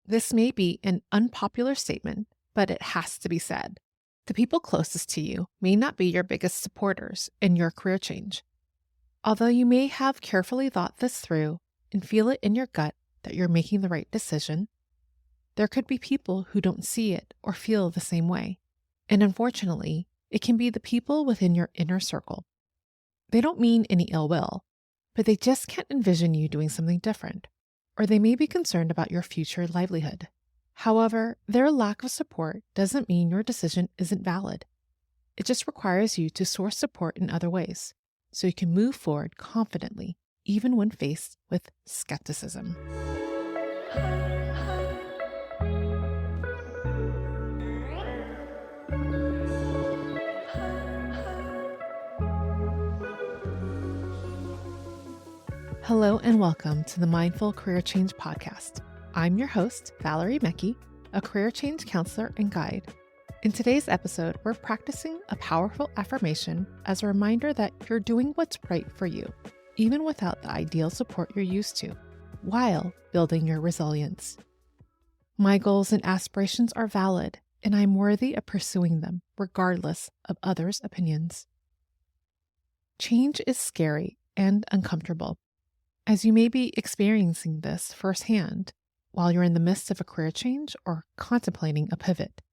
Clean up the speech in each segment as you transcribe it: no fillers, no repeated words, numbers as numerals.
This may be an unpopular statement, but it has to be said. The people closest to you may not be your biggest supporters in your career change. Although you may have carefully thought this through and feel it in your gut that you're making the right decision, there could be people who don't see it or feel the same way. And unfortunately, it can be the people within your inner circle. They don't mean any ill will, but they just can't envision you doing something different, or they may be concerned about your future livelihood. However, their lack of support doesn't mean your decision isn't valid. It just requires you to source support in other ways, so you can move forward confidently, even when faced with skepticism. Hello and welcome to the Mindful Career Change Podcast. I'm your host, Valerie Mekki, a career change counselor and guide. In today's episode, we're practicing a powerful affirmation as a reminder that you're doing what's right for you, even without the ideal support you're used to, while building your resilience. My goals and aspirations are valid, and I'm worthy of pursuing them, regardless of others' opinions. Change is scary and uncomfortable, as you may be experiencing this firsthand while you're in the midst of a career change or contemplating a pivot.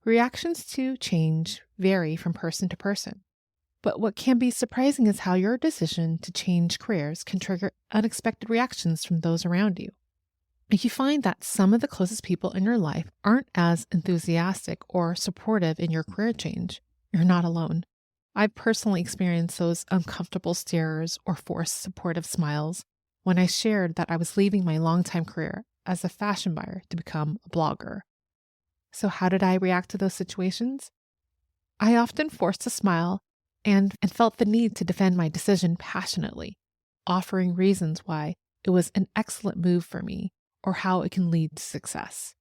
Reactions to change vary from person to person, but what can be surprising is how your decision to change careers can trigger unexpected reactions from those around you. If you find that some of the closest people in your life aren't as enthusiastic or supportive in your career change, you're not alone. I've personally experienced those uncomfortable stares or forced supportive smiles when I shared that I was leaving my longtime career as a fashion buyer to become a blogger. So how did I react to those situations? I often forced a smile and felt the need to defend my decision passionately, offering reasons why it was an excellent move for me or how it can lead to success.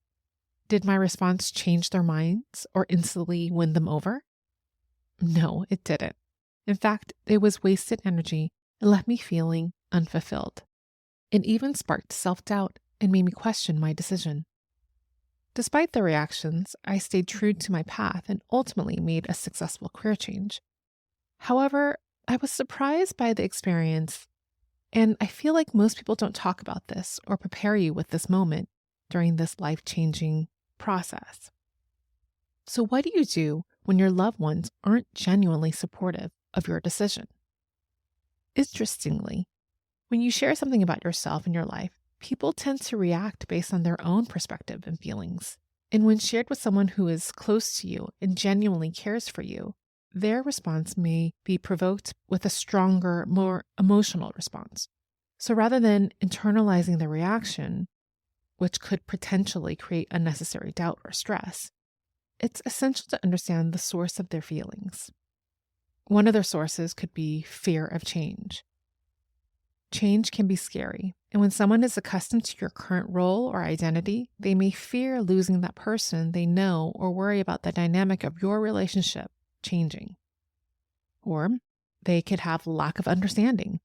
Did my response change their minds or instantly win them over? No, it didn't. In fact, it was wasted energy and left me feeling unfulfilled. It even sparked self-doubt and made me question my decision. Despite the reactions, I stayed true to my path and ultimately made a successful career change. However, I was surprised by the experience, and I feel like most people don't talk about this or prepare you with this moment during this life-changing process. So what do you do when your loved ones aren't genuinely supportive of your decision? Interestingly, when you share something about yourself and your life, people tend to react based on their own perspective and feelings. And when shared with someone who is close to you and genuinely cares for you, their response may be provoked with a stronger, more emotional response. So rather than internalizing the reaction, which could potentially create unnecessary doubt or stress, it's essential to understand the source of their feelings. One of their sources could be fear of change. Change can be scary, and when someone is accustomed to your current role or identity, they may fear losing that person they know or worry about the dynamic of your relationship changing. Or they could have lack of understanding.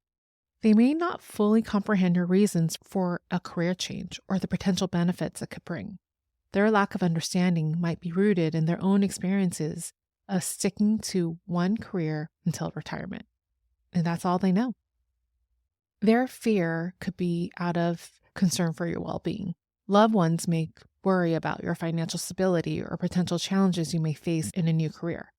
They may not fully comprehend your reasons for a career change or the potential benefits it could bring. Their lack of understanding might be rooted in their own experiences of sticking to one career until retirement, and that's all they know. Their fear could be out of concern for your well-being. Loved ones may worry about your financial stability or potential challenges you may face in a new career.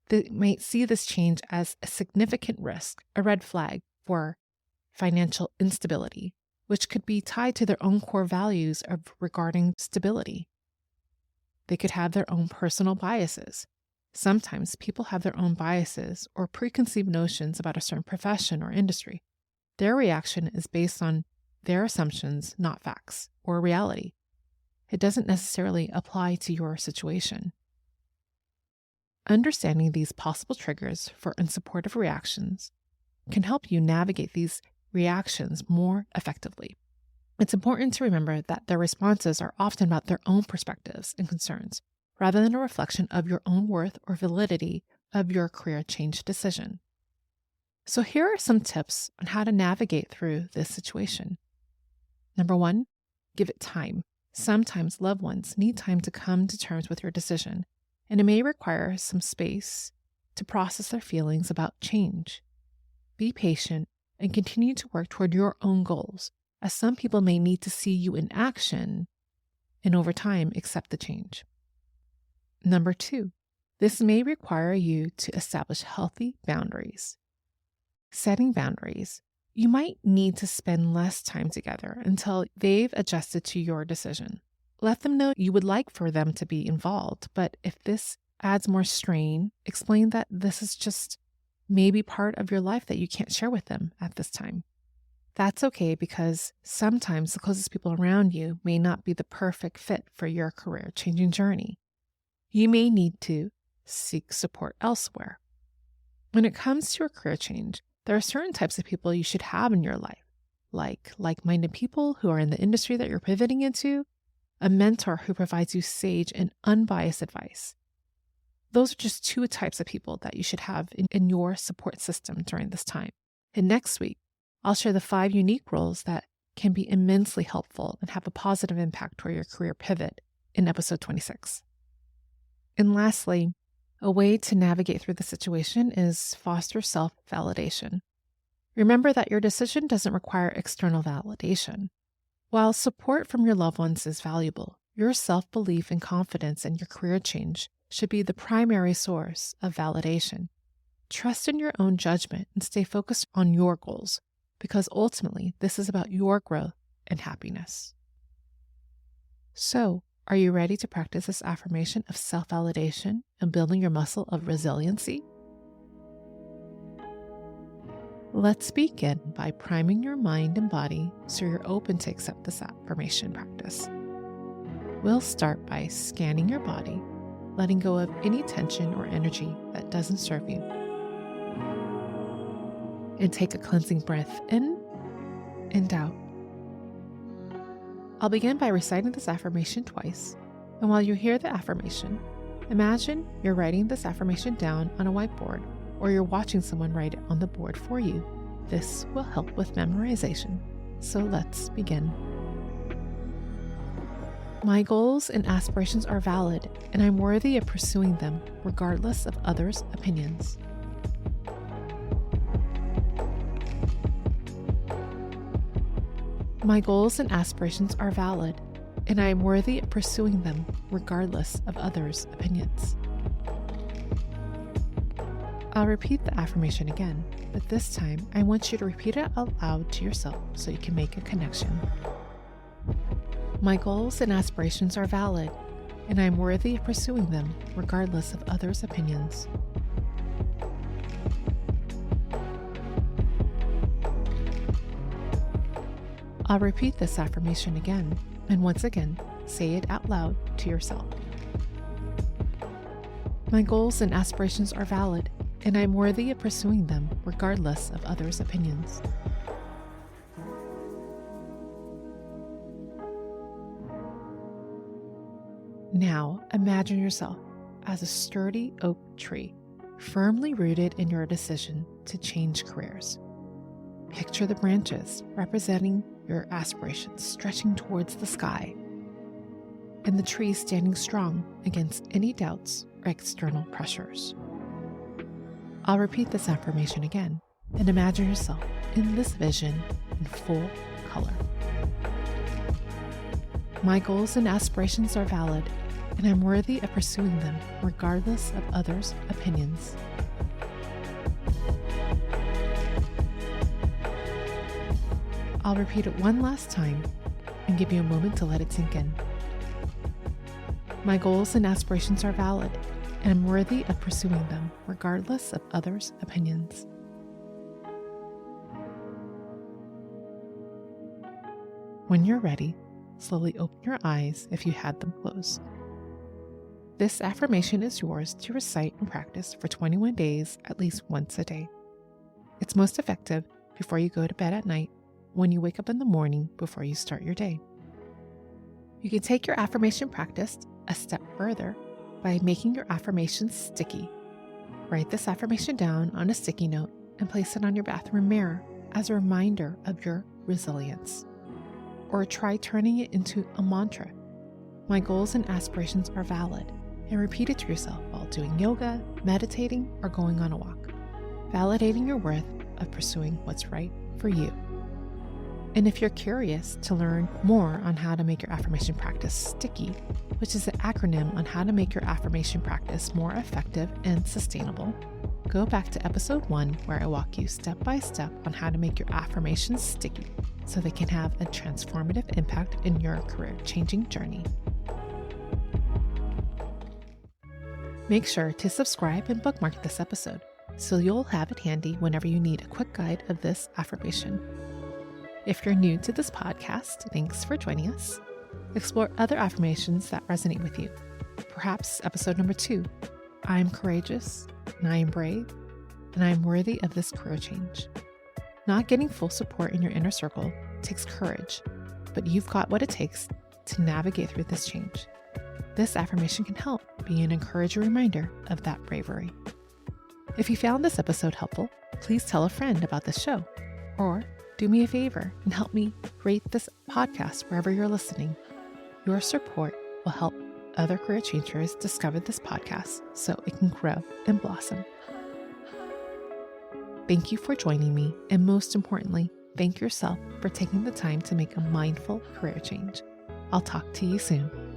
They might see this change as a significant risk, a red flag for financial instability, which could be tied to their own core values of regarding stability. They could have their own personal biases. Sometimes people have their own biases or preconceived notions about a certain profession or industry. Their reaction is based on their assumptions, not facts or reality. It doesn't necessarily apply to your situation. Understanding these possible triggers for unsupportive reactions can help you navigate these reactions more effectively. It's important to remember that their responses are often about their own perspectives and concerns, rather than a reflection of your own worth or validity of your career change decision. So here are some tips on how to navigate through this situation. Number one, Give it time. Sometimes loved ones need time to come to terms with your decision, and it may require some space to process their feelings about change. Be patient and continue to work toward your own goals, as some people may need to see you in action and over time accept the change. Number 2, this may require you to establish healthy boundaries. Setting boundaries. You might need to spend less time together until they've adjusted to your decision. Let them know you would like for them to be involved, but if this adds more strain, explain that this is just maybe part of your life that you can't share with them at this time. That's okay, because sometimes the closest people around you may not be the perfect fit for your career-changing journey. You may need to seek support elsewhere. When it comes to a career change, there are certain types of people you should have in your life, like like-minded people who are in the industry that you're pivoting into, a mentor who provides you sage and unbiased advice. Those are just 2 types of people that you should have in your support system during this time. And next week, I'll share the 5 unique roles that can be immensely helpful and have a positive impact toward your career pivot in episode 26. And lastly, a way to navigate through the situation is foster self-validation. Remember that your decision doesn't require external validation. While support from your loved ones is valuable, your self-belief and confidence in your career change should be the primary source of validation. Trust in your own judgment and stay focused on your goals, because ultimately this is about your growth and happiness. So, are you ready to practice this affirmation of self-validation and building your muscle of resiliency? Let's begin by priming your mind and body so you're open to accept this affirmation practice. We'll start by scanning your body, letting go of any tension or energy that doesn't serve you. And take a cleansing breath in and out. I'll begin by reciting this affirmation twice, and while you hear the affirmation, imagine you're writing this affirmation down on a whiteboard, or you're watching someone write it on the board for you. This will help with memorization. So let's begin. My goals and aspirations are valid, and I'm worthy of pursuing them regardless of others' opinions. My goals and aspirations are valid, and I am worthy of pursuing them regardless of others' opinions. I'll repeat the affirmation again, but this time I want you to repeat it out loud to yourself so you can make a connection. My goals and aspirations are valid, and I am worthy of pursuing them regardless of others' opinions. I'll repeat this affirmation again, and once again, say it out loud to yourself. My goals and aspirations are valid, and I'm worthy of pursuing them regardless of others' opinions. Now, imagine yourself as a sturdy oak tree, firmly rooted in your decision to change careers. Picture the branches representing your aspirations stretching towards the sky, and the tree standing strong against any doubts or external pressures. I'll repeat this affirmation again, and imagine yourself in this vision in full color. My goals and aspirations are valid, and I'm worthy of pursuing them regardless of others' opinions. I'll repeat it one last time and give you a moment to let it sink in. My goals and aspirations are valid, and I'm worthy of pursuing them regardless of others' opinions. When you're ready, slowly open your eyes if you had them closed. This affirmation is yours to recite and practice for 21 days at least once a day. It's most effective before you go to bed at night, when you wake up in the morning before you start your day. You can take your affirmation practice a step further by making your affirmations sticky. Write this affirmation down on a sticky note and place it on your bathroom mirror as a reminder of your resilience. or try turning it into a mantra. My goals and aspirations are valid, and repeat it to yourself while doing yoga, meditating, or going on a walk, validating your worth of pursuing what's right for you. And if you're curious to learn more on how to make your affirmation practice sticky, which is an acronym on how to make your affirmation practice more effective and sustainable, go back to episode 1 where I walk you step by step on how to make your affirmations sticky so they can have a transformative impact in your career-changing journey. Make sure to subscribe and bookmark this episode so you'll have it handy whenever you need a quick guide of this affirmation. If you're new to this podcast, thanks for joining us. Explore other affirmations that resonate with you. Perhaps episode number 2, I'm courageous, and I am brave, and I am worthy of this career change. Not getting full support in your inner circle takes courage, but you've got what it takes to navigate through this change. This affirmation can help be an encouraging reminder of that bravery. If you found this episode helpful, please tell a friend about this show, or do me a favor and help me rate this podcast wherever you're listening. Your support will help other career changers discover this podcast so it can grow and blossom. Thank you for joining me, and most importantly, thank yourself for taking the time to make a mindful career change. I'll talk to you soon.